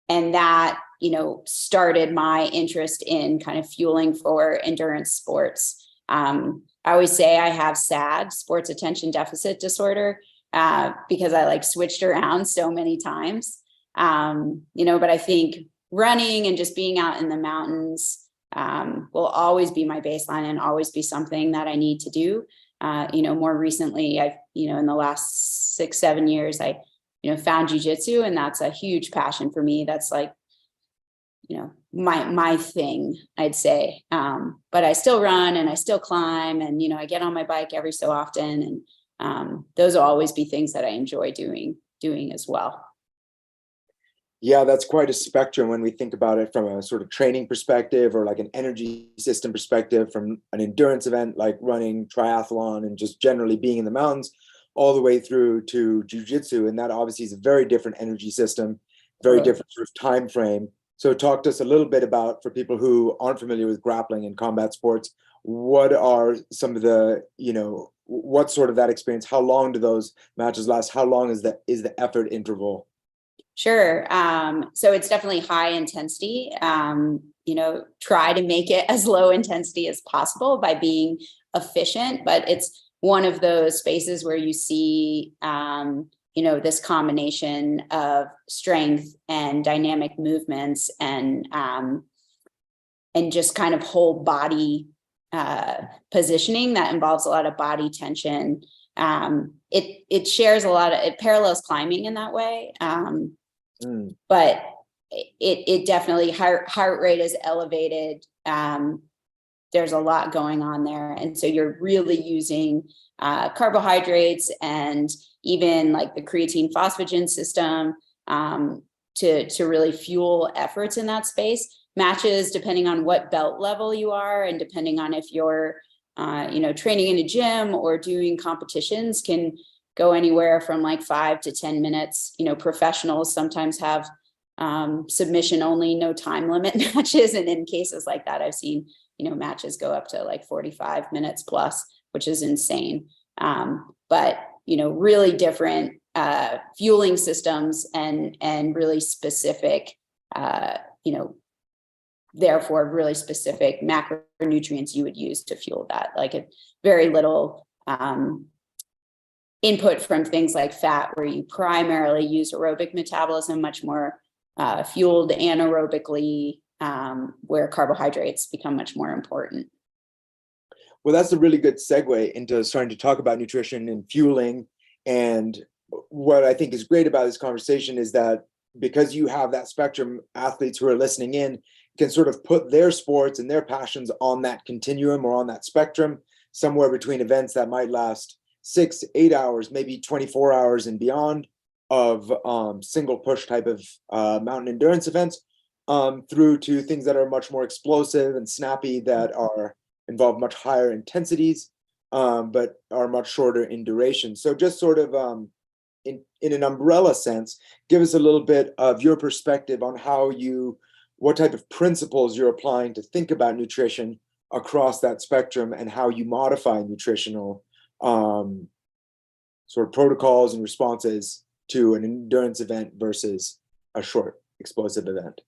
And that, started my interest in kind of fueling for endurance sports. I always say I have SAD, sports attention deficit disorder, because I switched around so many times. But I think running and just being out in the mountains will always be my baseline and always be something that I need to do. More recently, I've, in the last 6-7 years, I, found jujitsu, and that's a huge passion for me. That's my thing, I'd say. But I still run and I still climb, and, I get on my bike every so often. And those will always be things that I enjoy doing as well. Yeah, that's quite a spectrum when we think about it from a sort of training perspective, or like an energy system perspective, from an endurance event like running, triathlon, and just generally being in the mountains, all the way through to jujitsu. And that obviously is a very different energy system, very different sort of time frame. So talk to us a little bit about, for people who aren't familiar with grappling and combat sports, what are some of the, what sort of that experience? How long do those matches last? How long is the effort interval? Sure. So it's definitely high intensity. Try to make it as low intensity as possible by being efficient, but it's one of those spaces where you see, this combination of strength and dynamic movements and just kind of whole body positioning that involves a lot of body tension. It shares it parallels climbing in that way. But it definitely, heart rate is elevated. There's a lot going on there. And so you're really using carbohydrates and even like the creatine phosphagen system to really fuel efforts in that space. Matches, depending on what belt level you are, and depending on if you're training in a gym or doing competitions, can go anywhere from 5 to 10 minutes. Professionals sometimes have submission only, no time limit matches. And in cases like that, I've seen, matches go up to 45 minutes plus, which is insane. But, really different fueling systems and really specific, therefore really specific macronutrients you would use to fuel that. Very little input from things like fat, where you primarily use aerobic metabolism, much more fueled anaerobically, where carbohydrates become much more important. Well, that's a really good segue into starting to talk about nutrition and fueling. And what I think is great about this conversation is that because you have that spectrum, athletes who are listening in can sort of put their sports and their passions on that continuum, or on that spectrum, somewhere between events that might last 6, 8 hours, maybe 24 hours and beyond, of single push type of mountain endurance events, through to things that are much more explosive and snappy, that involve much higher intensities, but are much shorter in duration. So just sort of in an umbrella sense, give us a little bit of your perspective on what type of principles you're applying to think about nutrition across that spectrum, and how you modify nutritional sort of protocols and responses to an endurance event versus a short explosive event.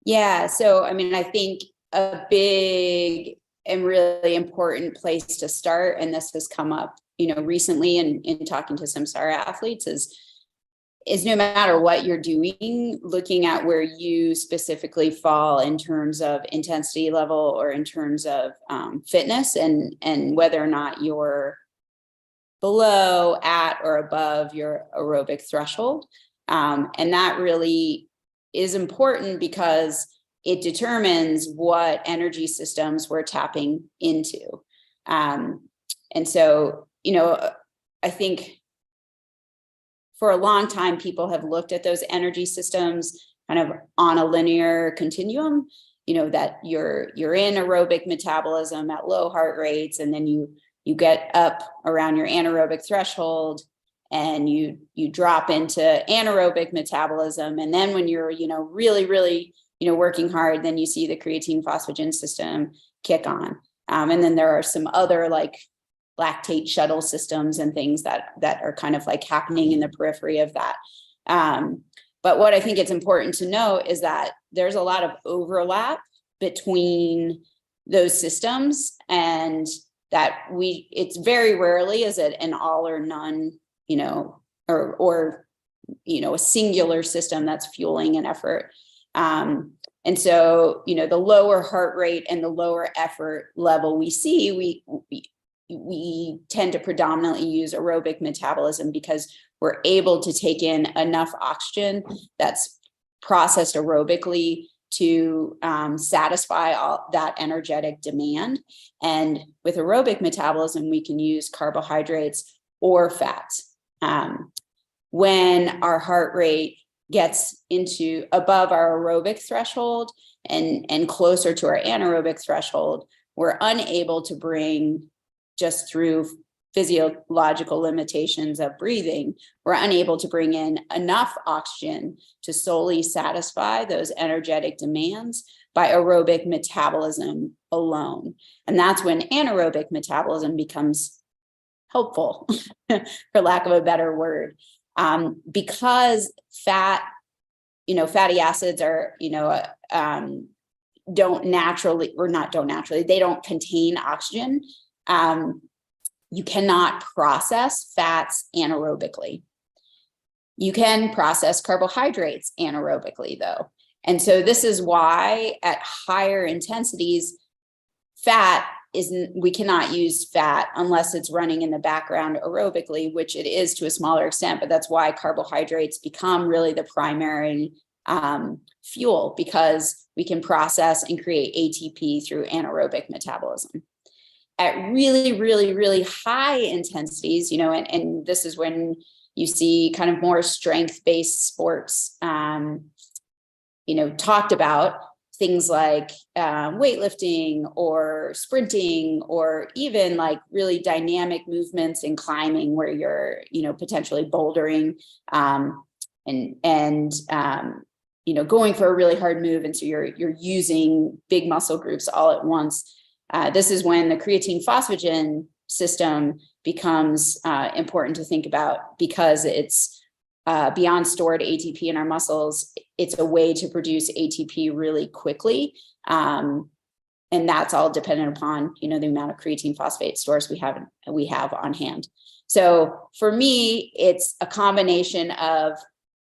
Yeah. So, I think a big and really important place to start, and this has come up, recently in talking to Samsara athletes, is no matter what you're doing, looking at where you specifically fall in terms of intensity level, or in terms of fitness, and whether or not you're below, at, or above your aerobic threshold. And that really is important, because it determines what energy systems we're tapping into. And so, I think for a long time, people have looked at those energy systems kind of on a linear continuum, that you're in aerobic metabolism at low heart rates, and then you get up around your anaerobic threshold, and you drop into anaerobic metabolism. And then when you're, really, really, working hard, then you see the creatine phosphagen system kick on. And then there are some other lactate shuttle systems and things that are kind of happening in the periphery of that. But what I think it's important to know is that there's a lot of overlap between those systems, and that it's very rarely is it an all or none, or a singular system that's fueling an effort. And so, the lower heart rate and the lower effort level we see, we tend to predominantly use aerobic metabolism because we're able to take in enough oxygen that's processed aerobically to satisfy all that energetic demand. And with aerobic metabolism, we can use carbohydrates or fats. When our heart rate gets into above our aerobic threshold and closer to our anaerobic threshold, we're unable to bring, just through physiological limitations of breathing, we're unable to bring in enough oxygen to solely satisfy those energetic demands by aerobic metabolism alone. And that's when anaerobic metabolism becomes helpful, for lack of a better word. Because fatty acids are, they don't contain oxygen. You cannot process fats anaerobically. You can process carbohydrates anaerobically, though. And so this is why at higher intensities, we cannot use fat unless it's running in the background aerobically, which it is to a smaller extent, but that's why carbohydrates become really the primary fuel, because we can process and create ATP through anaerobic metabolism. At really, really, really high intensities, and this is when you see kind of more strength-based sports, talked about, things like weightlifting or sprinting, or even like really dynamic movements in climbing where you're, potentially bouldering and going for a really hard move. And so you're using big muscle groups all at once. This is when the creatine phosphagen system becomes important to think about, because it's beyond stored ATP in our muscles. It's a way to produce ATP really quickly. And that's all dependent upon, the amount of creatine phosphate stores we have on hand. So for me, it's a combination of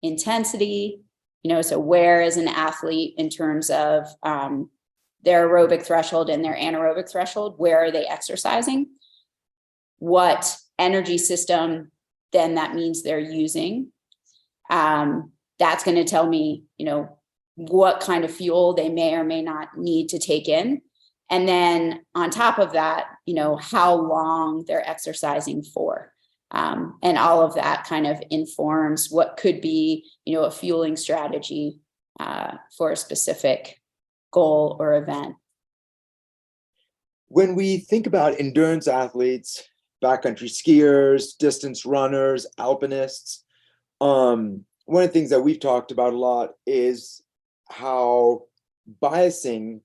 intensity, so where is an athlete in terms of their aerobic threshold and their anaerobic threshold, where are they exercising? What energy system then that means they're using? That's going to tell me, what kind of fuel they may or may not need to take in. And then on top of that, how long they're exercising for. And all of that kind of informs what could be, a fueling strategy for a specific goal or event. When we think about endurance athletes, backcountry skiers, distance runners, alpinists, one of the things that we've talked about a lot is how biasing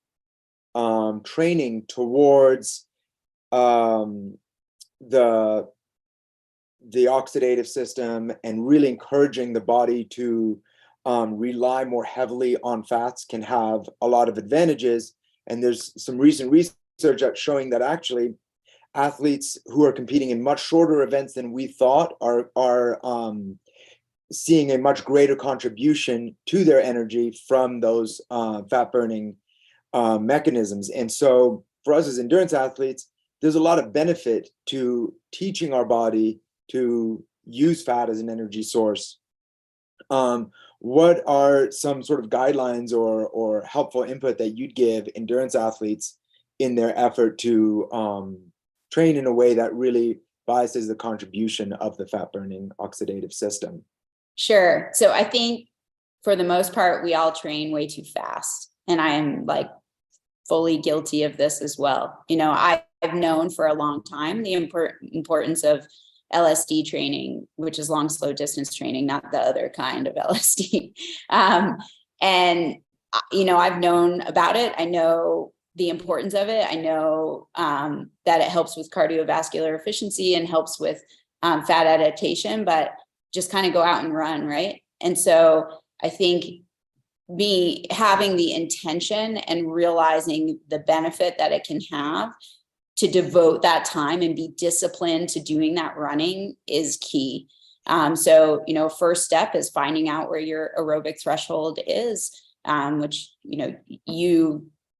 training towards the oxidative system and really encouraging the body to rely more heavily on fats can have a lot of advantages. And there's some recent research that's showing that actually athletes who are competing in much shorter events than we thought are seeing a much greater contribution to their energy from those fat burning mechanisms. And so for us as endurance athletes, there's a lot of benefit to teaching our body to use fat as an energy source. What are some sort of guidelines or helpful input that you'd give endurance athletes in their effort to train in a way that really biases the contribution of the fat burning oxidative system? Sure. So I think for the most part, we all train way too fast. And I am like fully guilty of this as well. I've known for a long time the importance of LSD training, which is long, slow distance training, not the other kind of LSD. And I've known about it. I know the importance of it. I know that it helps with cardiovascular efficiency and helps with fat adaptation, but just kind of go out and run, right? And so I think having the intention and realizing the benefit that it can have to devote that time and be disciplined to doing that running is key. So, first step is finding out where your aerobic threshold is, which,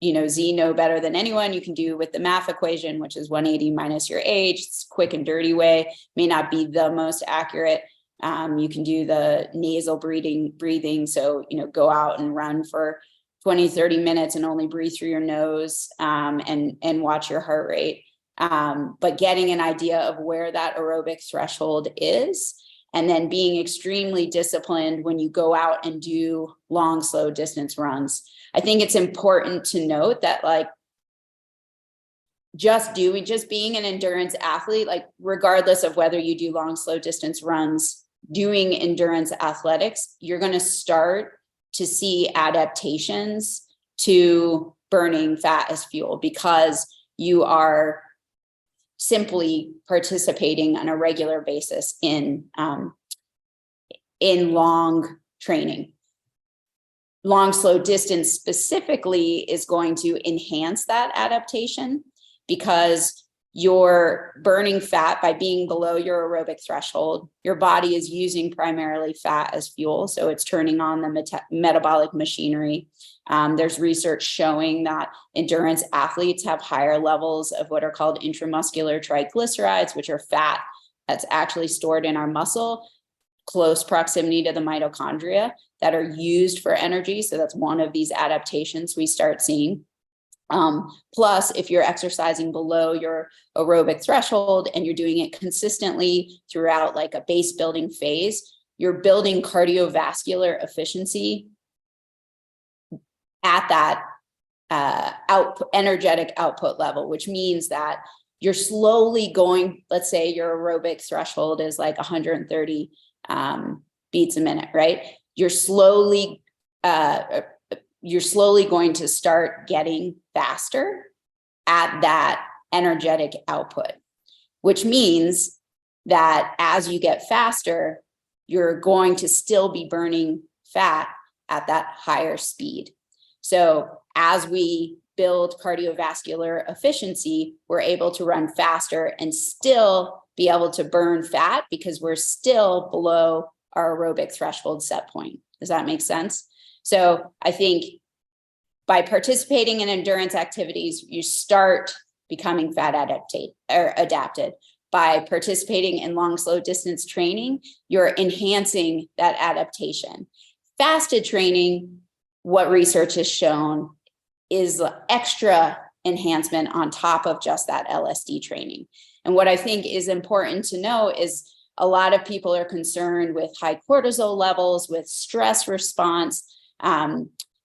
Z know better than anyone. You can do with the math equation, which is 180 minus your age. It's a quick and dirty way, may not be the most accurate. You can do the nasal breathing. So, go out and run for 20, 30 minutes and only breathe through your nose, and watch your heart rate. But getting an idea of where that aerobic threshold is, and then being extremely disciplined when you go out and do long, slow distance runs. I think it's important to note that, like, just being an endurance athlete, like, regardless of whether you do long, slow distance runs, doing endurance athletics, you're going to start to see adaptations to burning fat as fuel, because you are simply participating on a regular basis in long training. Long, slow distance specifically is going to enhance that adaptation, because you're burning fat by being below your aerobic threshold. Your body is using primarily fat as fuel, so it's turning on the metabolic machinery. There's research showing that endurance athletes have higher levels of what are called intramuscular triglycerides, which are fat that's actually stored in our muscle, close proximity to the mitochondria, that are used for energy. So that's one of these adaptations we start seeing. Plus, if you're exercising below your aerobic threshold and you're doing it consistently throughout, like, a base building phase, you're building cardiovascular efficiency at that energetic output level, which means that you're slowly going, let's say your aerobic threshold is like 130 beats a minute, right? You're slowly going to start getting faster at that energetic output, which means that as you get faster, you're going to still be burning fat at that higher speed. So as we build cardiovascular efficiency, we're able to run faster and still be able to burn fat, because we're still below our aerobic threshold set point. Does that make sense? So I think by participating in endurance activities, you start becoming fat adapted. By participating in long, slow distance training, you're enhancing that adaptation. Fasted training, what research has shown, is extra enhancement on top of just that LSD training. And what I think is important to know is a lot of people are concerned with high cortisol levels, with stress response.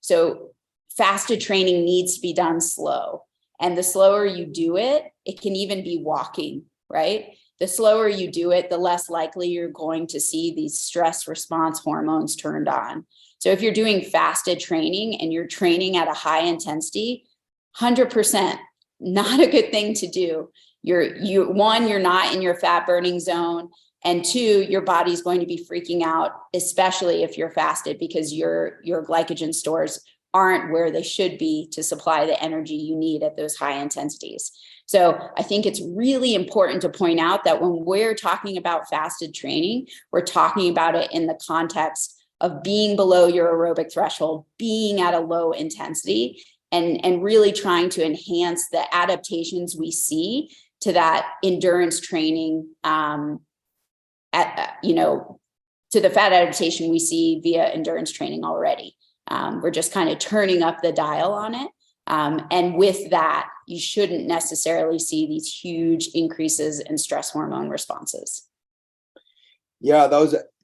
So fasted training needs to be done slow. And the slower you do it, it can even be walking, right? The slower you do it, the less likely you're going to see these stress response hormones turned on. So if you're doing fasted training and you're training at a high intensity, 100% not a good thing to do. You're not in your fat burning zone. And two, your body's going to be freaking out, especially if you're fasted, because your glycogen stores aren't where they should be to supply the energy you need at those high intensities. So I think it's really important to point out that when we're talking about fasted training, we're talking about it in the context of being below your aerobic threshold, being at a low intensity, and really trying to enhance the adaptations we see to that endurance training, to the fat adaptation we see via endurance training already. We're just kind of turning up the dial on it. And with that, you shouldn't necessarily see these huge increases in stress hormone responses. Yeah,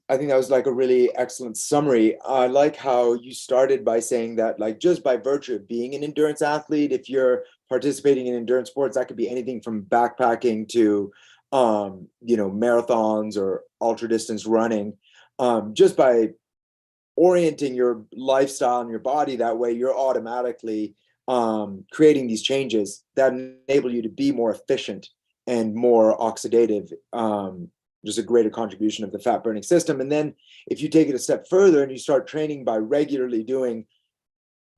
I think that was like a really excellent summary. I like how you started by saying that, like, just by virtue of being an endurance athlete, if you're participating in endurance sports, that could be anything from backpacking to, marathons or ultra distance running. Just by orienting your lifestyle and your body that way, you're automatically creating these changes that enable you to be more efficient and more oxidative just a greater contribution of the fat burning system. And then if you take it a step further and you start training by regularly doing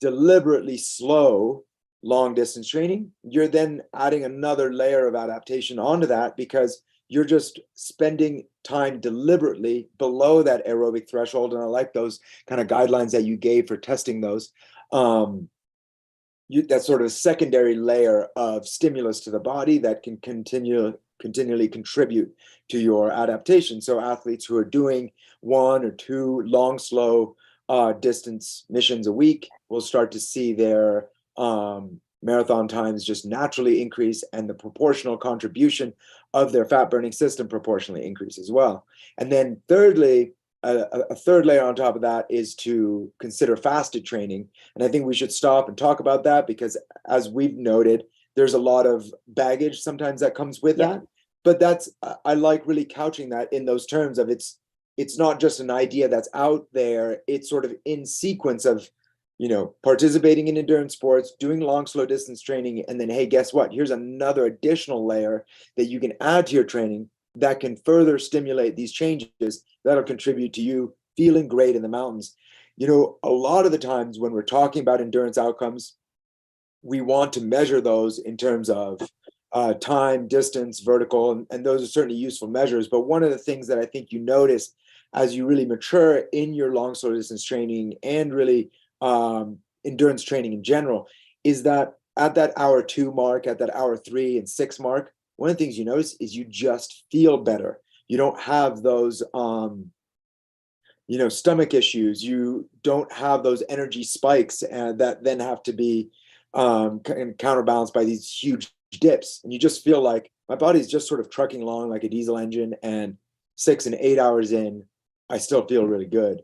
deliberately slow long distance training, you're then adding another layer of adaptation onto that, because you're just spending time deliberately below that aerobic threshold. And I like those kind of guidelines that you gave for testing those. That's sort of a secondary layer of stimulus to the body that can continually contribute to your adaptation. So athletes who are doing 1 or 2 long, slow distance missions a week will start to see their marathon times just naturally increase, and the proportional contribution of their fat burning system proportionally increase as well. And then thirdly, a third layer on top of that is to consider fasted training. And I think we should stop and talk about that, because as we've noted, there's a lot of baggage sometimes that comes with that. But that's, I like really couching that in those terms of it's not just an idea that's out there. It's sort of in sequence of, participating in endurance sports, doing long, slow distance training, and then, hey, guess what? Here's another additional layer that you can add to your training that can further stimulate these changes that'll contribute to you feeling great in the mountains. A lot of the times when we're talking about endurance outcomes, we want to measure those in terms of time, distance, vertical, and those are certainly useful measures. But one of the things that I think you notice as you really mature in your long, slow distance training and really endurance training in general is that at that hour 2 mark, at that hour 3 and 6 mark, one of the things you notice is you just feel better. You don't have those, stomach issues. You don't have those energy spikes that then have to be counterbalanced by these huge dips. And you just feel like my body's just sort of trucking along like a diesel engine, and 6 and 8 hours in, I still feel really good.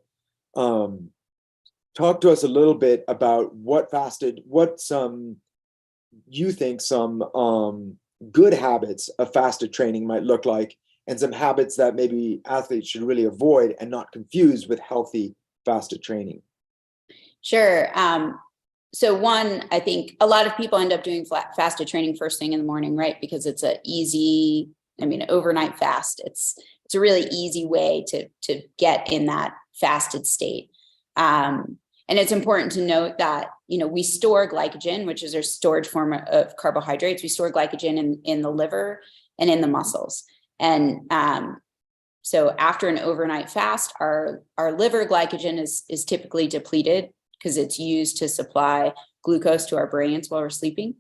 Talk to us a little bit about what you think some good habits of fasted training might look like, and some habits that maybe athletes should really avoid and not confuse with healthy fasted training. Sure. So one, I think a lot of people end up doing fasted training first thing in the morning, right? Because it's an easy, overnight fast. It's a really easy way to get in that fasted state. And it's important to note that, we store glycogen, which is our storage form of carbohydrates. We store glycogen in the liver and in the muscles. And so after an overnight fast, our liver glycogen is typically depleted because it's used to supply glucose to our brains while we're sleeping.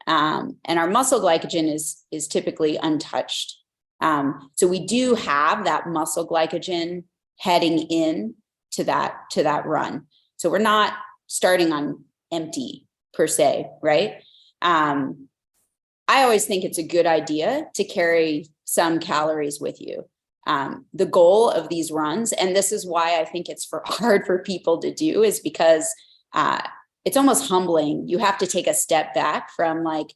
And our muscle glycogen is typically untouched. So we do have that muscle glycogen heading in to that run. So we're not starting on empty per se, right? I always think it's a good idea to carry some calories with you. The goal of these runs, and this is why I think it's hard for people to do, is because it's almost humbling. You have to take a step back from like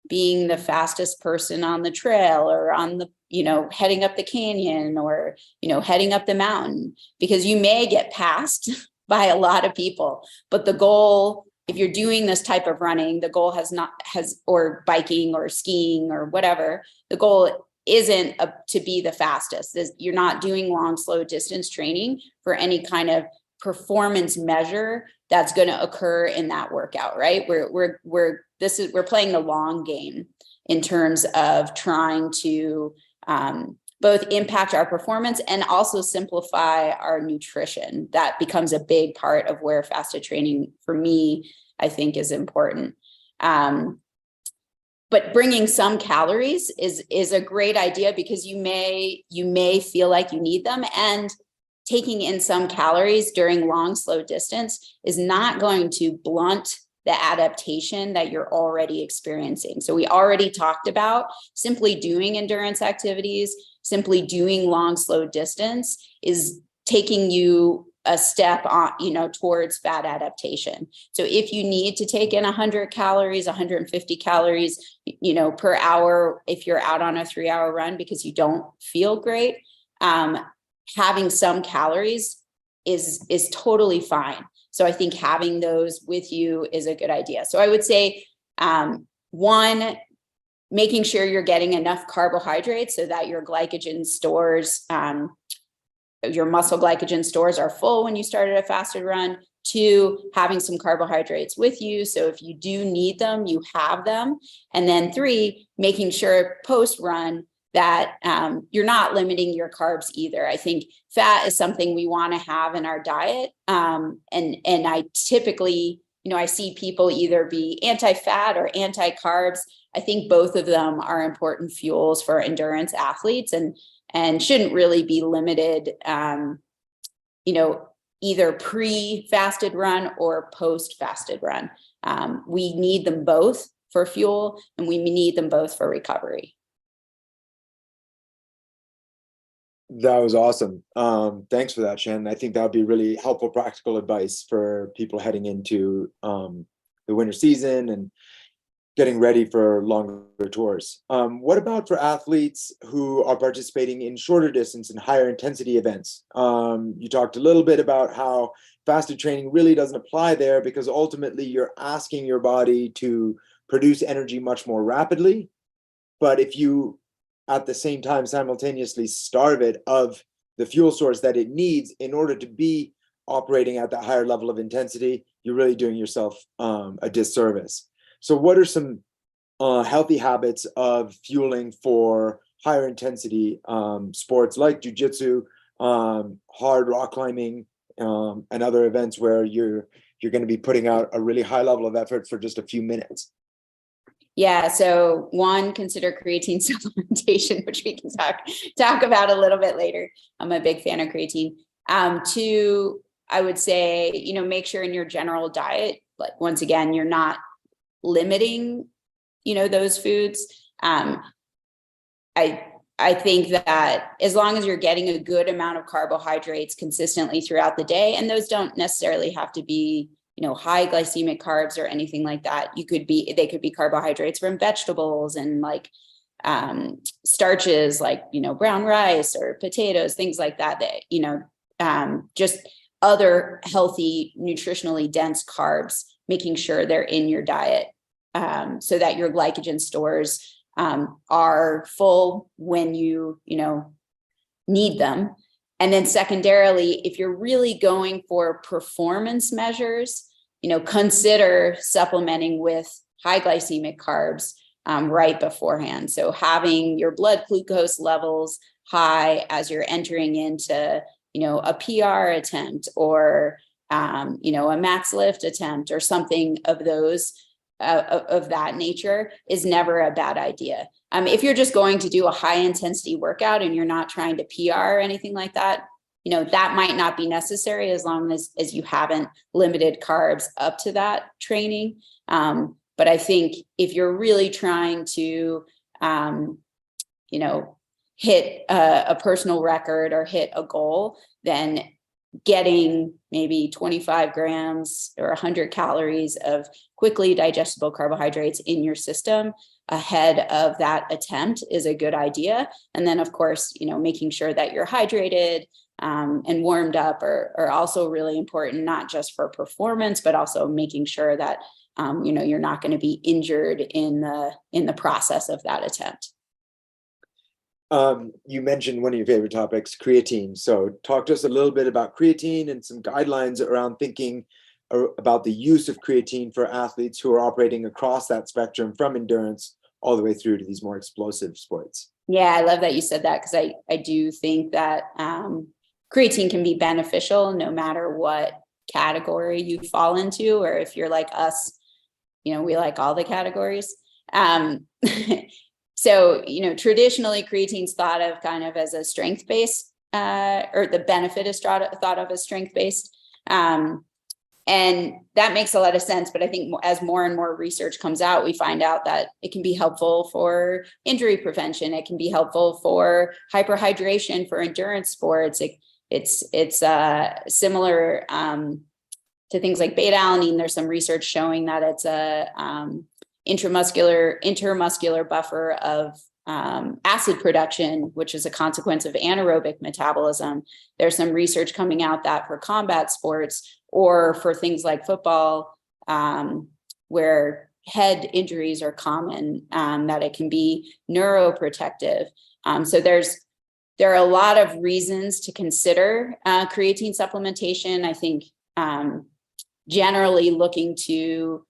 being the fastest person on the trail or on the, heading up the canyon or, heading up the mountain, because you may get passed by a lot of people. But the goal, if you're doing this type of running, the goal or biking or skiing or whatever, the goal isn't to be the fastest. You're not doing long, slow distance training for any kind of performance measure that's going to occur in that workout, right? We're playing the long game in terms of trying to both impact our performance and also simplify our nutrition. That becomes a big part of where fasted training for me, I think, is important. But bringing some calories is a great idea, because you may feel like you need them, and taking in some calories during long, slow distance is not going to blunt the adaptation that you're already experiencing. So we already talked about simply doing endurance activities, simply doing long, slow distance is taking you a step on, towards fat adaptation. So if you need to take in 100 calories, 150 calories, per hour, if you're out on a 3-hour run because you don't feel great, having some calories is totally fine. So I think having those with you is a good idea. So I would say, one, making sure you're getting enough carbohydrates so that your glycogen stores, your muscle glycogen stores are full when you started a fasted run. 2, having some carbohydrates with you, so if you do need them, you have them. And then 3, making sure post run that you're not limiting your carbs either. I think fat is something we want to have in our diet. And I typically, I see people either be anti-fat or anti-carbs. I think both of them are important fuels for endurance athletes and shouldn't really be limited, either pre-fasted run or post-fasted run. We need them both for fuel, and we need them both for recovery. That was awesome. Thanks for that, Shannon. I think that would be really helpful, practical advice for people heading into the winter season and getting ready for longer tours. What about for athletes who are participating in shorter distance and higher intensity events? You talked a little bit about how fasted training really doesn't apply there because ultimately you're asking your body to produce energy much more rapidly. But if you at the same time simultaneously starve it of the fuel source that it needs in order to be operating at that higher level of intensity, you're really doing yourself a disservice. So what are some healthy habits of fueling for higher intensity sports like jiu-jitsu, hard rock climbing, and other events where you're going to be putting out a really high level of effort for just a few minutes? Yeah. So 1, consider creatine supplementation, which we can talk about a little bit later. I'm a big fan of creatine. 2, I would say, make sure in your general diet, like once again, you're not limiting, those foods. I think that as long as you're getting a good amount of carbohydrates consistently throughout the day, and those don't necessarily have to be high glycemic carbs or anything like that. They could be carbohydrates from vegetables and like starches like, brown rice or potatoes, things like that, just other healthy, nutritionally dense carbs, making sure they're in your diet so that your glycogen stores are full when you need them. And then secondarily, if you're really going for performance measures, consider supplementing with high glycemic carbs right beforehand. So having your blood glucose levels high as you're entering into, a PR attempt or, a max lift attempt or something of those of that nature is never a bad idea. If you're just going to do a high intensity workout and you're not trying to PR or anything like that, that might not be necessary as long as you haven't limited carbs up to that training. But I think if you're really trying to, hit a personal record or hit a goal, then getting maybe 25 grams or 100 calories of quickly digestible carbohydrates in your system ahead of that attempt is a good idea. And then, of course, making sure that you're hydrated and warmed up are also really important, not just for performance, but also making sure that, you're not going to be injured in the process of that attempt. You mentioned one of your favorite topics, creatine. So talk to us a little bit about creatine and some guidelines around thinking about the use of creatine for athletes who are operating across that spectrum from endurance all the way through to these more explosive sports. Yeah, I love that you said that because I do think that creatine can be beneficial no matter what category you fall into, or if you're like us, we like all the categories. So, traditionally creatine's thought of kind of as a strength-based, or the benefit is thought of as strength-based. And that makes a lot of sense. But I think as more and more research comes out, we find out that it can be helpful for injury prevention. It can be helpful for hyperhydration for endurance sports. It's similar to things like beta alanine. There's some research showing that it's a intermuscular buffer of acid production, which is a consequence of anaerobic metabolism. There's some research coming out that for combat sports or for things like football, where head injuries are common, that it can be neuroprotective. So there are a lot of reasons to consider creatine supplementation. I think generally looking to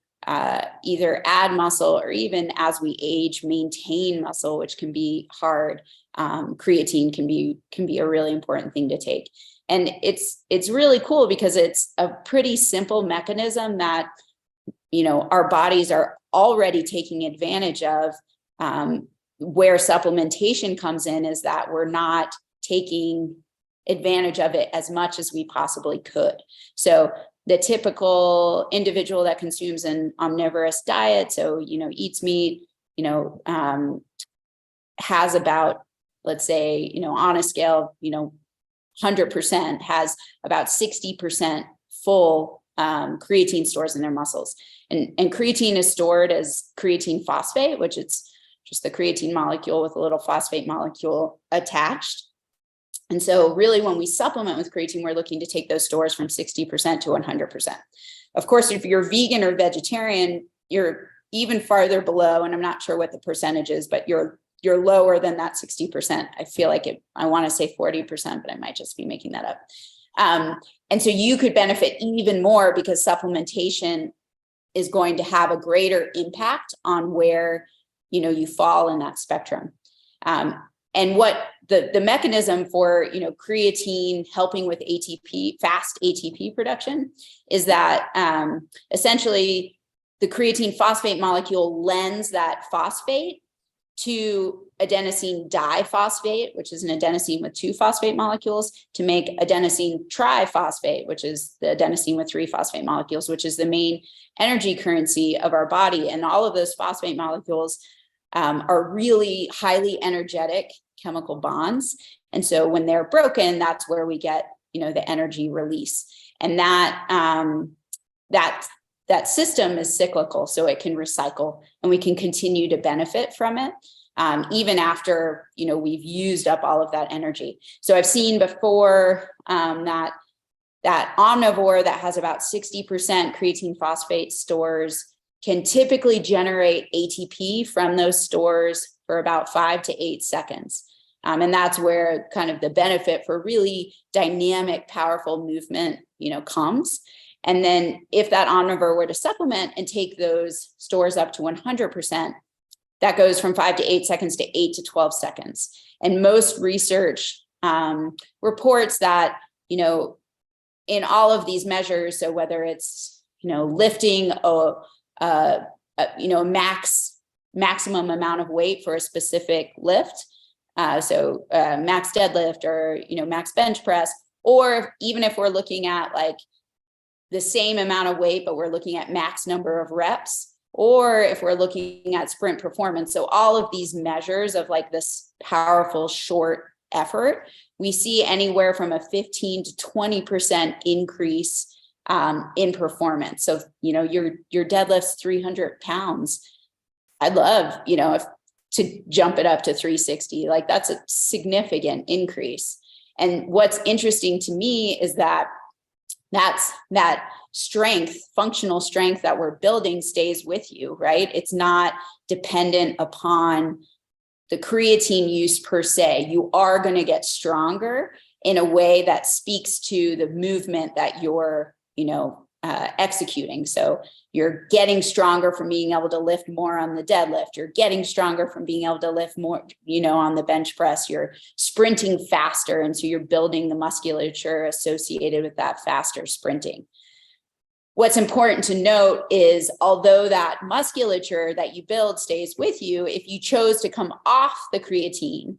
either add muscle or even as we age, maintain muscle, which can be hard. Creatine can be a really important thing to take. And it's really cool because it's a pretty simple mechanism that, you know, our bodies are already taking advantage of. Where supplementation comes in is that we're not taking advantage of it as much as we possibly could. So the typical individual that consumes an omnivorous diet, so, you know, eats meat, you know, has about, let's say, you know, on a scale, you know, 100% has about 60% full creatine stores in their muscles. And creatine is stored as creatine phosphate, which it's just the creatine molecule with a little phosphate molecule attached. And so really when we supplement with creatine, we're looking to take those stores from 60% to 100%. Of course, if you're vegan or vegetarian, you're even farther below, and I'm not sure what the percentage is, but you're lower than that 60%. I feel like I want to say 40%, but I might just be making that up. And so you could benefit even more because supplementation is going to have a greater impact on where, you know, you fall in that spectrum. And what the mechanism for, you know, creatine helping with ATP, fast ATP production, is that essentially the creatine phosphate molecule lends that phosphate to adenosine diphosphate, which is an adenosine with 2 phosphate molecules, to make adenosine triphosphate, which is the adenosine with 3 phosphate molecules, which is the main energy currency of our body. And all of those phosphate molecules are really highly energetic chemical bonds. And so when they're broken, that's where we get, you know, the energy release. And that system is cyclical, so it can recycle and we can continue to benefit from it, even after, you know, we've used up all of that energy. So I've seen before that omnivore that has about 60% creatine phosphate stores can typically generate ATP from those stores for about 5 to 8 seconds. And that's where kind of the benefit for really dynamic, powerful movement, you know, comes. And then if that omnivore were to supplement and take those stores up to 100%, that goes from 5 to 8 seconds to 8 to 12 seconds. And most research reports that, you know, in all of these measures, so whether it's, you know, lifting you know, maximum amount of weight for a specific lift, so max deadlift or, you know, max bench press, or even if we're looking at like the same amount of weight, but we're looking at max number of reps, or if we're looking at sprint performance. So all of these measures of like this powerful short effort, we see anywhere from a 15 to 20% increase in performance. So, you know, your deadlift's 300 pounds. I'd love, you know, to jump it up to 360, like that's a significant increase. And what's interesting to me is that that strength, functional strength that we're building stays with you, right? It's not dependent upon the creatine use per se. You are going to get stronger in a way that speaks to the movement that you're, you know, executing. So you're getting stronger from being able to lift more on the deadlift. You're getting stronger from being able to lift more, you know, on the bench press. You're sprinting faster. And so you're building the musculature associated with that faster sprinting. What's important to note is although that musculature that you build stays with you, if you chose to come off the creatine,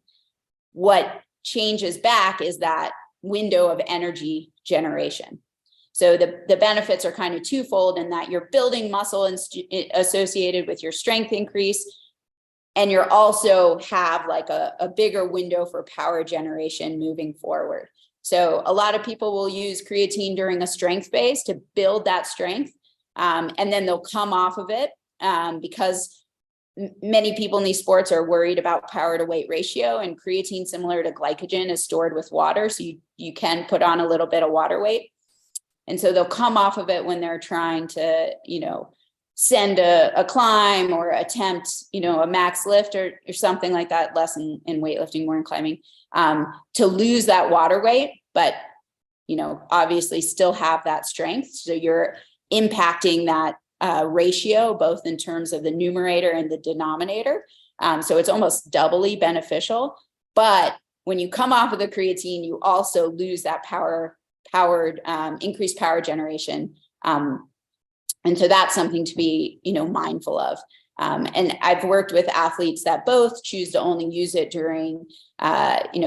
what changes back is that window of energy generation. So the benefits are kind of twofold in that you're building muscle associated with your strength increase, and you're also have like a bigger window for power generation moving forward. So a lot of people will use creatine during a strength phase to build that strength, and then they'll come off of it because many people in these sports are worried about power to weight ratio, and creatine, similar to glycogen, is stored with water. So you can put on a little bit of water weight. And so they'll come off of it when they're trying to, you know, send a climb or attempt, a max lift or something like that, less in weightlifting, more in climbing, to lose that water weight, but, obviously still have that strength. So you're impacting that ratio, both in terms of the numerator and the denominator. So it's almost doubly beneficial. But when you come off of the creatine, you also lose that increased power generation. And so that's something to be, mindful of. And I've worked with athletes that both choose to only use it during,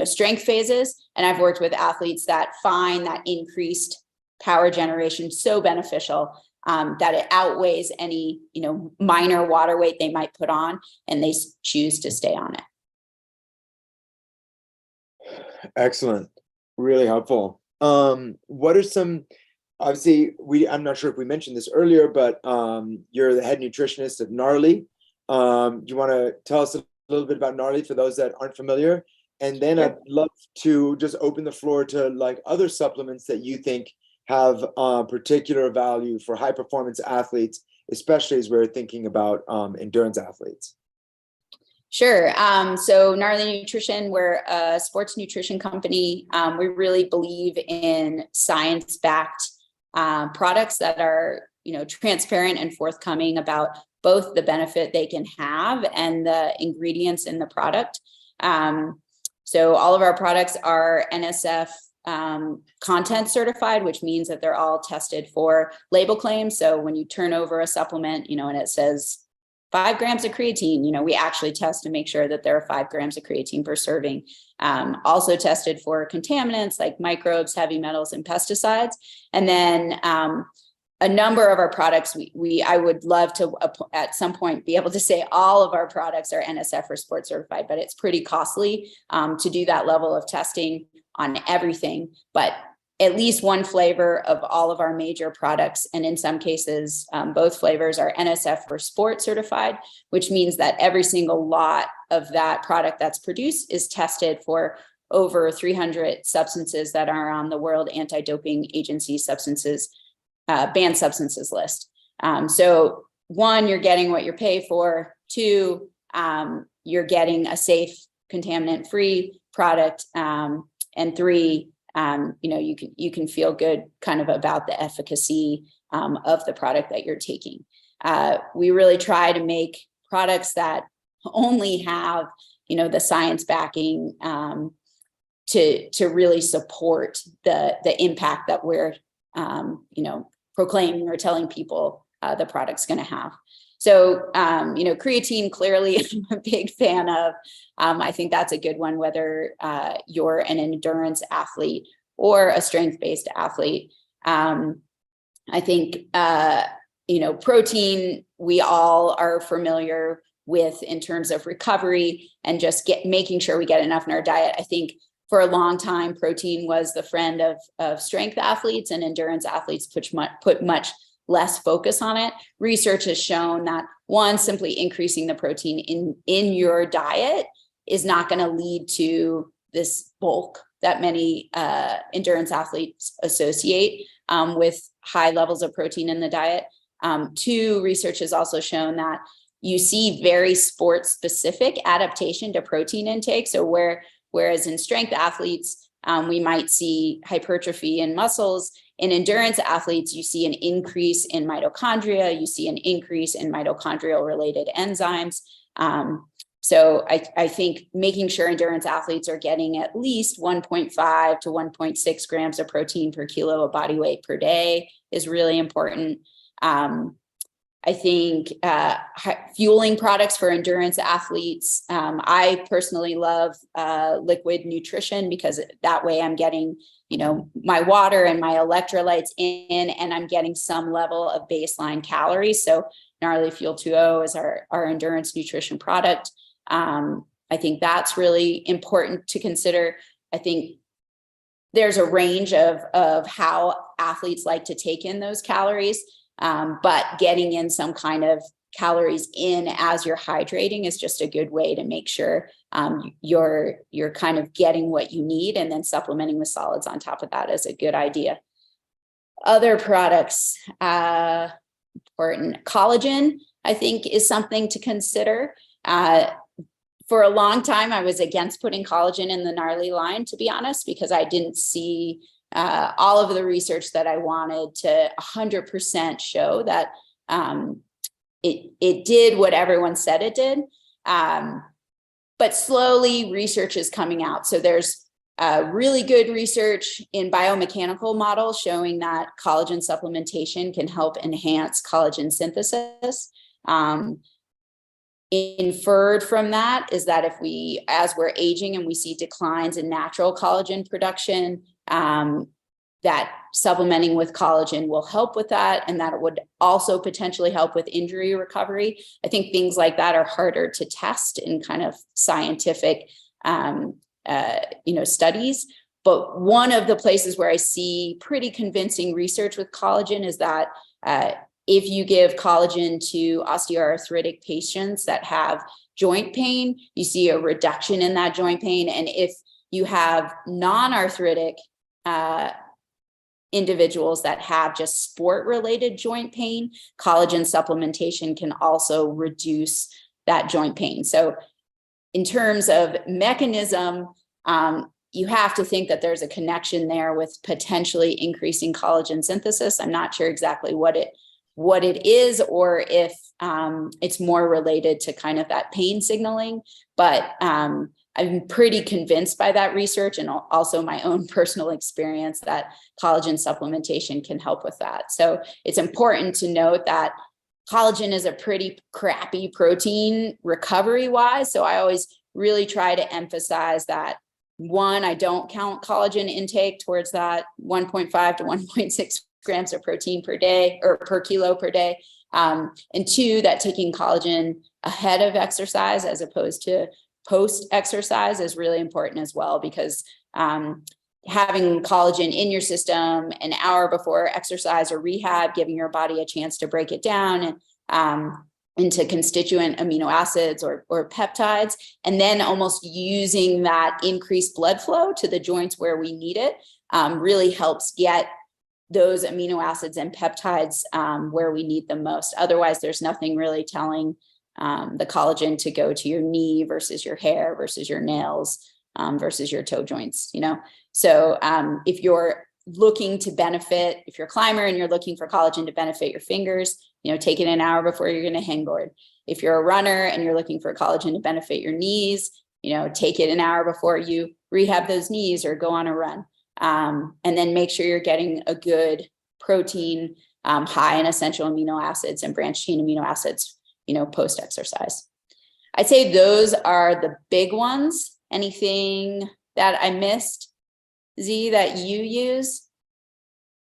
strength phases. And I've worked with athletes that find that increased power generation so beneficial that it outweighs any, minor water weight they might put on, and they choose to stay on it. Excellent. Really helpful. What are some, obviously, I'm not sure if we mentioned this earlier, but you're the head nutritionist at Gnarly. Do you want to tell us a little bit about Gnarly for those that aren't familiar? And then I'd love to just open the floor to like other supplements that you think have particular value for high performance athletes, especially as we're thinking about endurance athletes. Sure. So Gnarly Nutrition, we're a sports nutrition company. We really believe in science-backed products that are, transparent and forthcoming about both the benefit they can have and the ingredients in the product. So all of our products are NSF content certified, which means that they're all tested for label claims. So when you turn over a supplement, and it says 5 grams of creatine, we actually test to make sure that there are 5 grams of creatine per serving. Also tested for contaminants like microbes, heavy metals, and pesticides. And then a number of our products, I would love to at some point be able to say all of our products are NSF or sports certified, but it's pretty costly to do that level of testing on everything. But at least one flavor of all of our major products, and in some cases, both flavors are NSF or sport certified, which means that every single lot of that product that's produced is tested for over 300 substances that are on the World Anti-Doping Agency banned substances list. So 1, you're getting what you pay for. 2, you're getting a safe, contaminant-free product. And 3, you can feel good kind of about the efficacy of the product that you're taking. We really try to make products that only have, the science backing to really support the impact that we're, proclaiming or telling people the product's going to have. So, creatine, clearly I'm a big fan of. I think that's a good one, whether you're an endurance athlete or a strength-based athlete. I think, protein, we all are familiar with in terms of recovery and just making sure we get enough in our diet. I think for a long time, protein was the friend of strength athletes, and endurance athletes put much less focus on it. Research has shown that, one, simply increasing the protein in your diet is not going to lead to this bulk that many endurance athletes associate with high levels of protein in the diet. 2, research has also shown that you see very sport-specific adaptation to protein intake. So whereas in strength athletes, we might see hypertrophy in muscles, in endurance athletes, you see an increase in mitochondria, you see an increase in mitochondrial-related enzymes. So I think making sure endurance athletes are getting at least 1.5 to 1.6 grams of protein per kilo of body weight per day is really important. I think fueling products for endurance athletes. I personally love liquid nutrition because that way I'm getting, my water and my electrolytes in, and I'm getting some level of baseline calories. So Gnarly Fuel 2.0 is our endurance nutrition product. I think that's really important to consider. I think there's a range of how athletes like to take in those calories. But getting in some kind of calories in as you're hydrating is just a good way to make sure you're kind of getting what you need, and then supplementing with solids on top of that is a good idea. Other products, important. Collagen, I think, is something to consider. For a long time, I was against putting collagen in the Gnarly line, to be honest, because I didn't see all of the research that I wanted to 100% show that it did what everyone said it did. But slowly research is coming out. So there's really good research in biomechanical models showing that collagen supplementation can help enhance collagen synthesis. Inferred from that is that if we, as we're aging and we see declines in natural collagen production, that supplementing with collagen will help with that, and that it would also potentially help with injury recovery. I think things like that are harder to test in kind of scientific, studies. But one of the places where I see pretty convincing research with collagen is that if you give collagen to osteoarthritic patients that have joint pain, you see a reduction in that joint pain. And if you have non-arthritic individuals that have just sport-related joint pain, collagen supplementation can also reduce that joint pain. So in terms of mechanism, you have to think that there's a connection there with potentially increasing collagen synthesis. I'm not sure exactly what it is, or if it's more related to kind of that pain signaling, but I'm pretty convinced by that research and also my own personal experience that collagen supplementation can help with that. So it's important to note that collagen is a pretty crappy protein recovery wise. So I always really try to emphasize that, one, I don't count collagen intake towards that 1.5 to 1.6 grams of protein per day or per kilo per day. And two, that taking collagen ahead of exercise as opposed to post-exercise is really important as well, because having collagen in your system an hour before exercise or rehab, giving your body a chance to break it down and into constituent amino acids or peptides, and then almost using that increased blood flow to the joints where we need it, really helps get those amino acids and peptides where we need them most. Otherwise, there's nothing really telling the collagen to go to your knee versus your hair versus your nails versus your toe joints, So if you're looking to benefit, if you're a climber and you're looking for collagen to benefit your fingers, take it an hour before you're going to hangboard. If you're a runner and you're looking for collagen to benefit your knees, take it an hour before you rehab those knees or go on a run. And then make sure you're getting a good protein high in essential amino acids and branched chain amino acids, post exercise. I'd say those are the big ones. Anything that I missed, Z, that you use?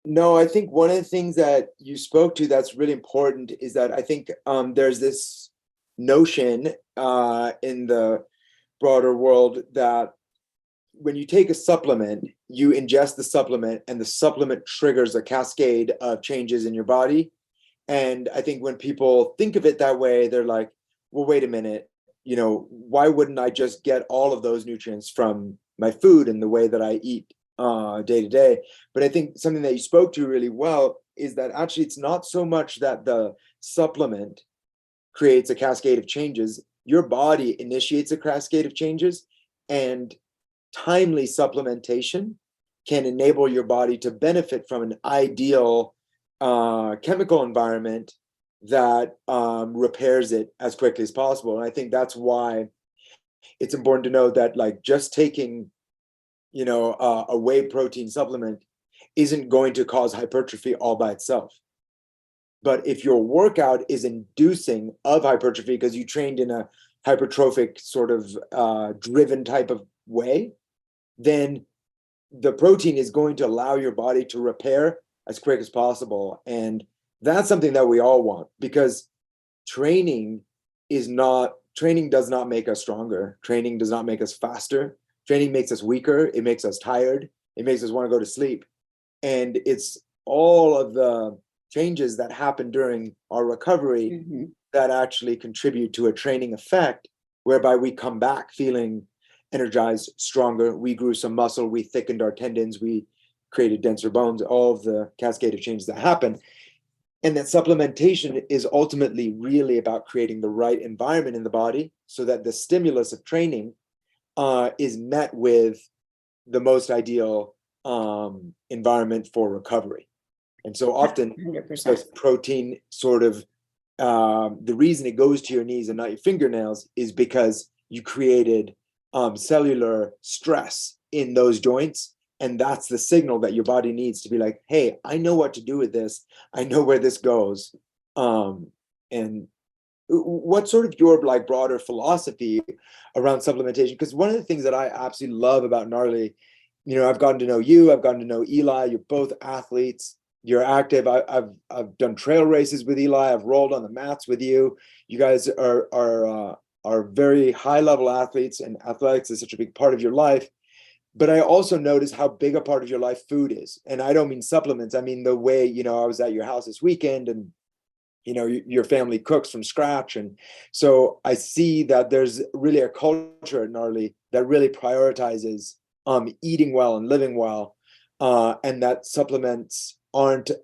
No, I think one of the things that you spoke to that's really important is that I think there's this notion in the broader world that when you take a supplement, you ingest the supplement and the supplement triggers a cascade of changes in your body. And I think when people think of it that way, they're like, well, wait a minute, why wouldn't I just get all of those nutrients from my food and the way that I eat day to day? But I think something that you spoke to really well is that actually it's not so much that the supplement creates a cascade of changes. Your body initiates a cascade of changes, and timely supplementation can enable your body to benefit from an ideal chemical environment that repairs it as quickly as possible. And I think that's why it's important to know that, like, just taking a whey protein supplement isn't going to cause hypertrophy all by itself. But if your workout is inducing of hypertrophy because you trained in a hypertrophic sort of driven type of way, then the protein is going to allow your body to repair as quick as possible. And that's something that we all want, because training does not make us stronger. Training does not make us faster. Training makes us weaker. It makes us tired. It makes us want to go to sleep. And it's all of the changes that happen during our recovery that actually contribute to a training effect, whereby we come back feeling energized, stronger. We grew some muscle. We thickened our tendons. We created denser bones, all of the cascade of changes that happen. And that supplementation is ultimately really about creating the right environment in the body so that the stimulus of training is met with the most ideal environment for recovery. And so often 100%. because protein sort of, the reason it goes to your knees and not your fingernails is because you created cellular stress in those joints. And that's the signal that your body needs to be like, hey, I know what to do with this. I know where this goes. And what's sort of your like broader philosophy around supplementation? Because one of the things that I absolutely love about Gnarly, I've gotten to know you, I've gotten to know Eli. You're both athletes. You're active. I've done trail races with Eli. I've rolled on the mats with you. You guys are very high level athletes, and athletics is such a big part of your life. But I also notice how big a part of your life food is. And I don't mean supplements. I mean the way, I was at your house this weekend and, your family cooks from scratch. And so I see that there's really a culture at Gnarly that really prioritizes eating well and living well. And that supplements aren't, they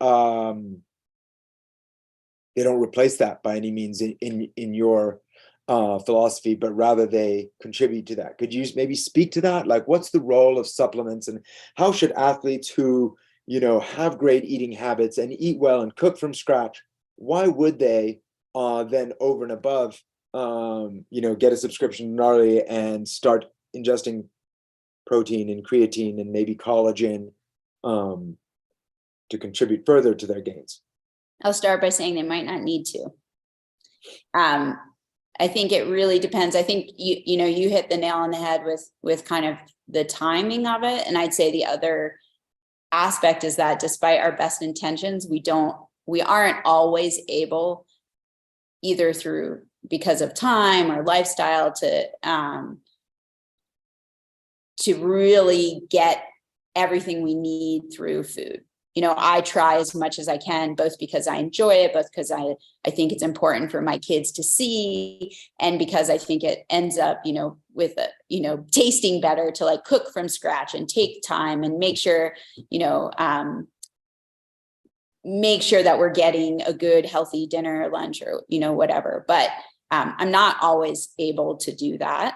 don't replace that by any means in your philosophy, but rather they contribute to that. Could you maybe speak to that? Like, what's the role of supplements, and how should athletes who, have great eating habits and eat well and cook from scratch, why would they then over and above, get a subscription to Gnarly and start ingesting protein and creatine and maybe collagen to contribute further to their gains? I'll start by saying they might not need to. I think it really depends. I think you hit the nail on the head with kind of the timing of it. And I'd say the other aspect is that despite our best intentions, we aren't always able, either because of time or lifestyle, to really get everything we need through food. I try as much as I can, both because I enjoy it, both because I think it's important for my kids to see, and because I think it ends up, with tasting better to like cook from scratch and take time and make sure that we're getting a good, healthy dinner or lunch or, whatever. But I'm not always able to do that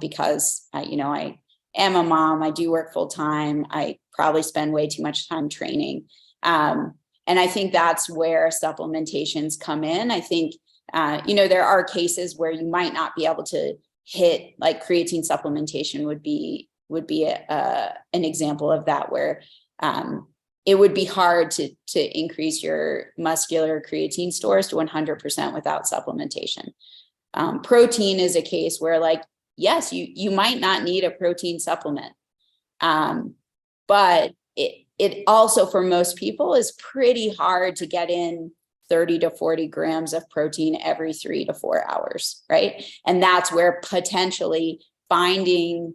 because, I am a mom. I do work full time. I probably spend way too much time training. And I think that's where supplementations come in. I think, there are cases where you might not be able to hit, like creatine supplementation would be an example of that, where it would be hard to increase your muscular creatine stores to 100% without supplementation. Protein is a case where, like, yes, you might not need a protein supplement. But it also, for most people, is pretty hard to get in 30 to 40 grams of protein every 3 to 4 hours, right? And that's where potentially finding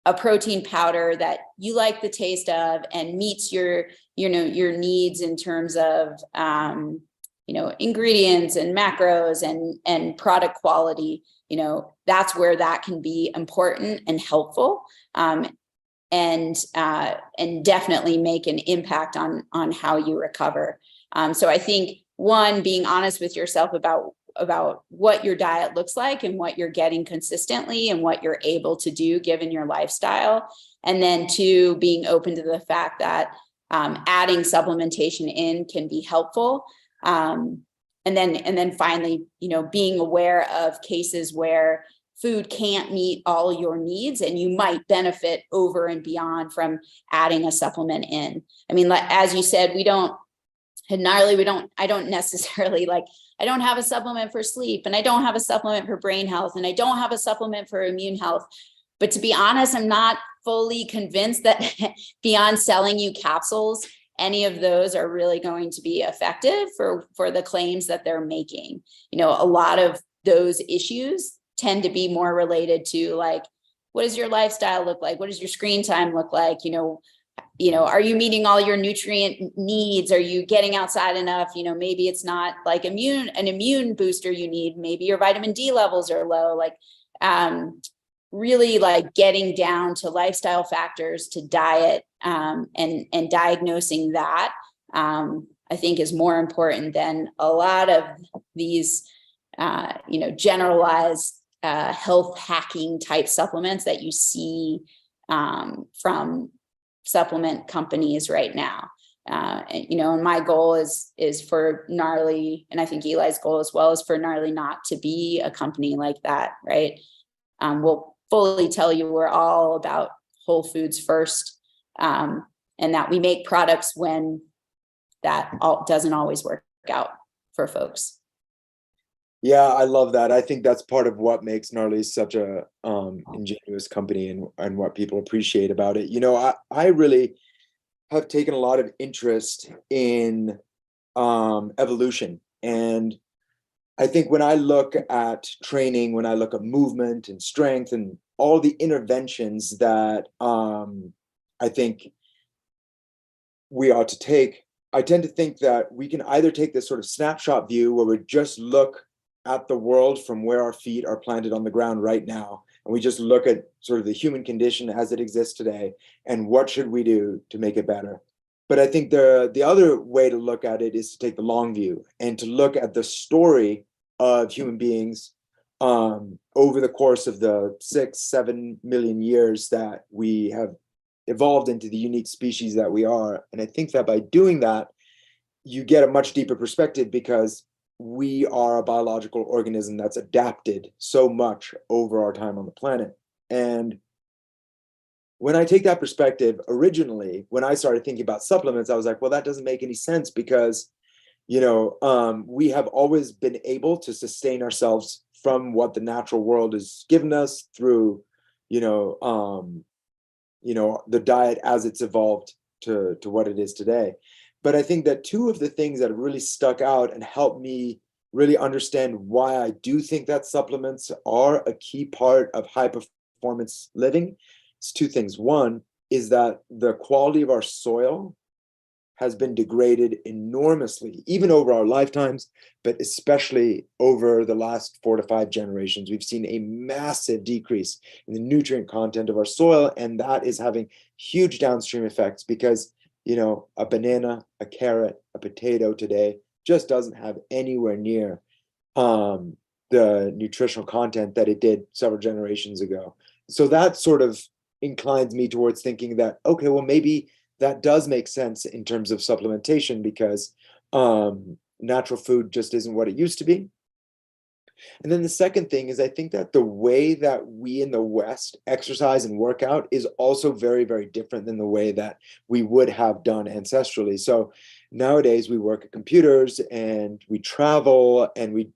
a protein powder that you like the taste of and meets your needs in terms of, ingredients and macros and product quality, that's where that can be important and helpful. And definitely make an impact on how you recover. So I think, one, being honest with yourself about what your diet looks like and what you're getting consistently and what you're able to do given your lifestyle. And then 2, being open to the fact that adding supplementation in can be helpful. And then finally, being aware of cases where food can't meet all your needs and you might benefit over and beyond from adding a supplement in. I mean, as you said, I don't necessarily I don't have a supplement for sleep, and I don't have a supplement for brain health, and I don't have a supplement for immune health. But to be honest, I'm not fully convinced that beyond selling you capsules, any of those are really going to be effective for the claims that they're making. A lot of those issues tend to be more related to, like, what does your lifestyle look like? What does your screen time look like? Are you meeting all your nutrient needs? Are you getting outside enough? Maybe it's not like an immune booster you need. Maybe your vitamin D levels are low. Really like getting down to lifestyle factors, to diet, and diagnosing that. I I think is more important than a lot of these, generalized health hacking type supplements that you see from supplement companies right now. And my goal is for Gnarly, and I think Eli's goal as well, is for Gnarly not to be a company like that, right? We'll fully tell you we're all about whole foods first, and that we make products when that doesn't always work out for folks. Yeah, I love that. I think that's part of what makes Gnarly such a ingenuous company, and what people appreciate about it. I really have taken a lot of interest in evolution. And I think when I look at training, when I look at movement and strength and all the interventions that I think we ought to take, I tend to think that we can either take this sort of snapshot view where we just look at the world from where our feet are planted on the ground right now, and we just look at sort of the human condition as it exists today, and what should we do to make it better. But I think the other way to look at it is to take the long view and to look at the story of human beings over the course of the 6-7 million years that we have evolved into the unique species that we are. And I think that by doing that, you get a much deeper perspective, because we are a biological organism that's adapted so much over our time on the planet. And when I take that perspective, originally, when I started thinking about supplements, I was like, well, that doesn't make any sense, because, we have always been able to sustain ourselves from what the natural world has given us through, the diet as it's evolved to what it is today. But I think that two of the things that have really stuck out and helped me really understand why I do think that supplements are a key part of high performance living, it's two things. One is that the quality of our soil has been degraded enormously, even over our lifetimes, but especially over the last 4 to 5 generations. We've seen a massive decrease in the nutrient content of our soil, and that is having huge downstream effects, because a banana, a carrot, a potato today just doesn't have anywhere near the nutritional content that it did several generations ago. So that sort of inclines me towards thinking that, okay, well, maybe that does make sense in terms of supplementation, because natural food just isn't what it used to be. And then the second thing is, I think that the way that we in the West exercise and work out is also very, very different than the way that we would have done ancestrally. So nowadays we work at computers and we travel and we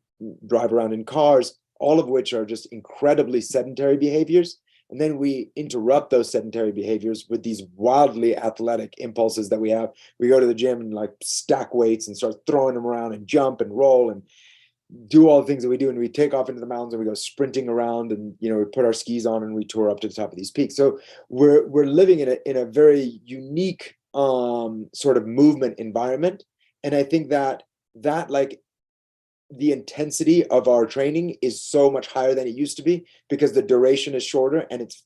drive around in cars, all of which are just incredibly sedentary behaviors. And then we interrupt those sedentary behaviors with these wildly athletic impulses that we have. We go to the gym and like stack weights and start throwing them around and jump and roll and do all the things that we do, and we take off into the mountains and we go sprinting around, and we put our skis on and we tour up to the top of these peaks. So we're living in a very unique sort of movement environment. And I think that like the intensity of our training is so much higher than it used to be, because the duration is shorter and it's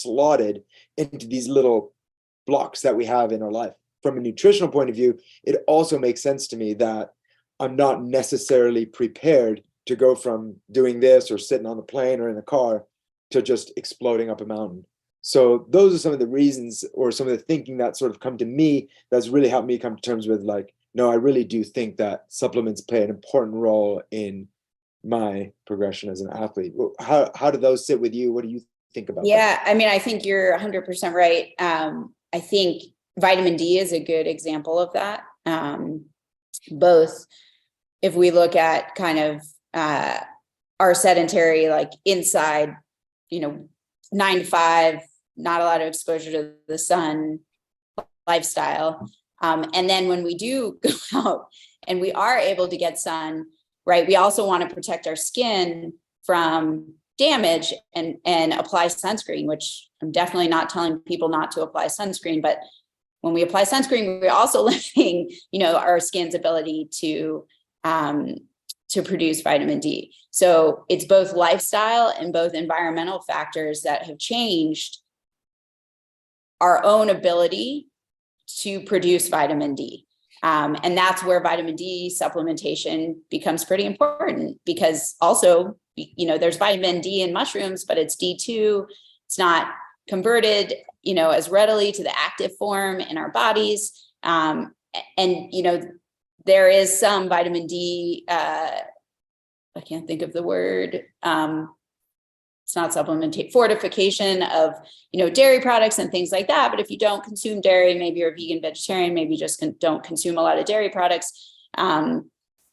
slotted into these little blocks that we have in our life. From a nutritional point of view, it also makes sense to me that I'm not necessarily prepared to go from doing this or sitting on the plane or in the car to just exploding up a mountain. So those are some of the reasons, or some of the thinking that sort of come to me, that's really helped me come to terms with like, no, I really do think that supplements play an important role in my progression as an athlete. How do those sit with you? What do you think about that? Yeah, I mean, I think you're 100% right. I think vitamin D is a good example of that. Both if we look at kind of our sedentary, like inside, 9 to 5, not a lot of exposure to the sun lifestyle. And then when we do go out and we are able to get sun, right, we also want to protect our skin from damage and apply sunscreen, which I'm definitely not telling people not to apply sunscreen, but when we apply sunscreen, we're also limiting, our skin's ability to produce vitamin D. So it's both lifestyle and both environmental factors that have changed our own ability to produce vitamin D. And that's where vitamin D supplementation becomes pretty important, because also, there's vitamin D in mushrooms, but it's D2. It's not converted, as readily to the active form in our bodies. And, there is some vitamin D, I can't think of the word. It's not supplementation, fortification of, dairy products and things like that. But if you don't consume dairy, maybe you're a vegan, vegetarian, maybe you just don't consume a lot of dairy products,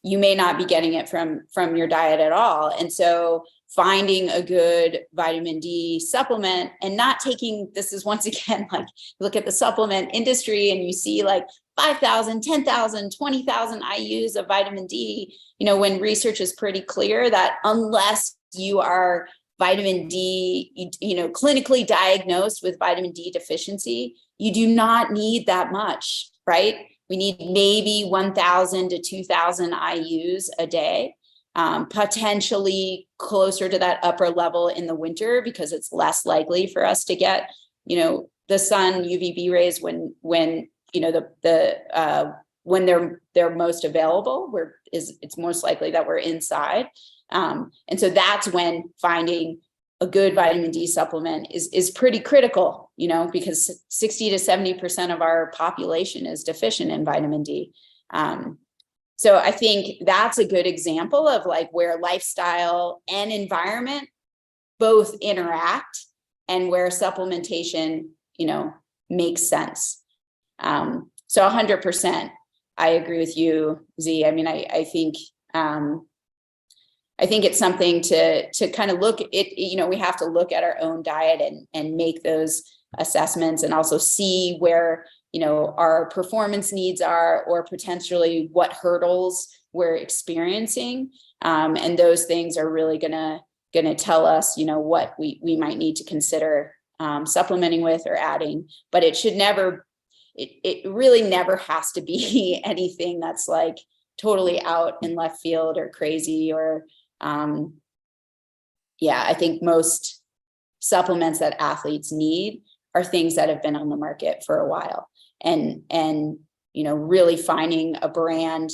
you may not be getting it from your diet at all. And so finding a good vitamin D supplement and not taking, this is once again, like, look at the supplement industry and you see like 5,000, 10,000, 20,000 IUs of vitamin D, when research is pretty clear that unless you are vitamin D, clinically diagnosed with vitamin D deficiency, you do not need that much, right? We need maybe 1,000 to 2,000 IUs a day, potentially closer to that upper level in the winter, because it's less likely for us to get, the sun UVB rays when when they're most available, it's most likely that we're inside. And so that's when finding a good vitamin D supplement is pretty critical, because 60 to 70% of our population is deficient in vitamin D. So I think that's a good example of like where lifestyle and environment both interact and where supplementation, makes sense. So 100%, I agree with you, Z. I mean, I think it's something to kind of look at it. We have to look at our own diet and make those assessments, and also see where, our performance needs are, or potentially what hurdles we're experiencing. And those things are really gonna tell us, what we might need to consider supplementing with or adding. But it should never, it really never has to be anything that's like totally out in left field or crazy, or I think most supplements that athletes need are things that have been on the market for a while, and really finding a brand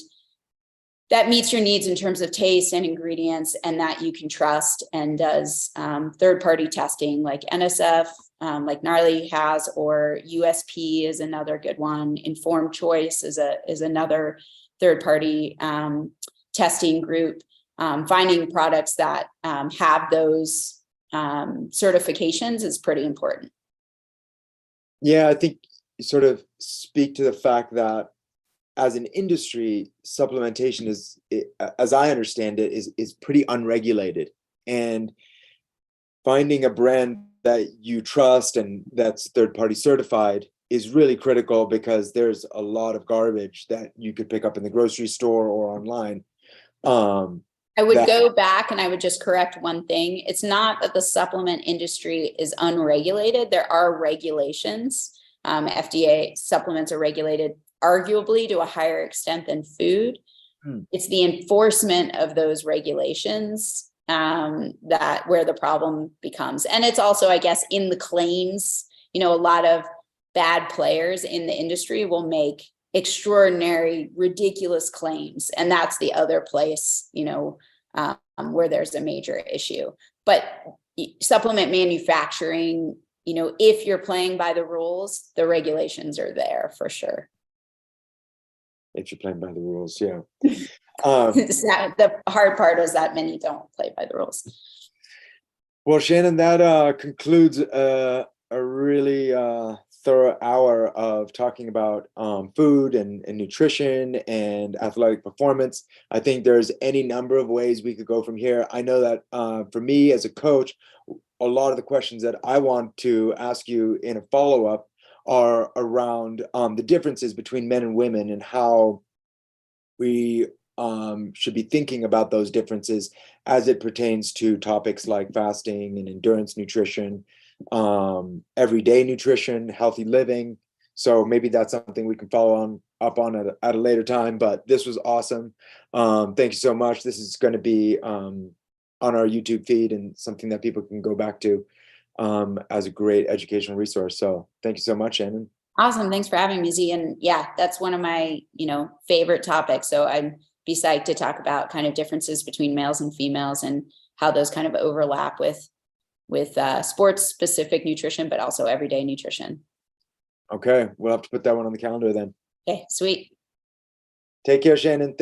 that meets your needs in terms of taste and ingredients, and that you can trust and does third-party testing like NSF, like Gnarly has, or USP is another good one. Informed Choice is another third-party testing group. Finding products that have those certifications is pretty important. Yeah, I think you sort of speak to the fact that as an industry, supplementation is, as I understand it, is pretty unregulated. And finding a brand that you trust and that's third-party certified is really critical, because there's a lot of garbage that you could pick up in the grocery store or online. I would go back and I would just correct one thing. It's not that the supplement industry is unregulated. There are regulations. FDA supplements are regulated arguably to a higher extent than food. It's the enforcement of those regulations that where the problem becomes. And it's also, I guess, in the claims, a lot of bad players in the industry will make extraordinary, ridiculous claims. And that's the other place, where there's a major issue. But supplement manufacturing, if you're playing by the rules, the regulations are there for sure. If you're playing by the rules, yeah. The hard part is that many don't play by the rules. Well, Shannon, that concludes a really thorough hour of talking about food and nutrition and athletic performance. I think there's any number of ways we could go from here. I know that for me as a coach, a lot of the questions that I want to ask you in a follow-up are around the differences between men and women, and how we should be thinking about those differences as it pertains to topics like fasting and endurance nutrition, everyday nutrition, healthy living. So maybe that's something we can follow up on at a later time. But this was awesome. Thank you so much. This is going to be on our YouTube feed and something that people can go back to as a great educational resource. So thank you so much, Shannon. Awesome. Thanks for having me, Z. And yeah, that's one of my, favorite topics. So I'd be psyched to talk about kind of differences between males and females and how those kind of overlap with sports specific nutrition, but also everyday nutrition. Okay, we'll have to put that one on the calendar then. Okay, sweet. Take care, Shannon.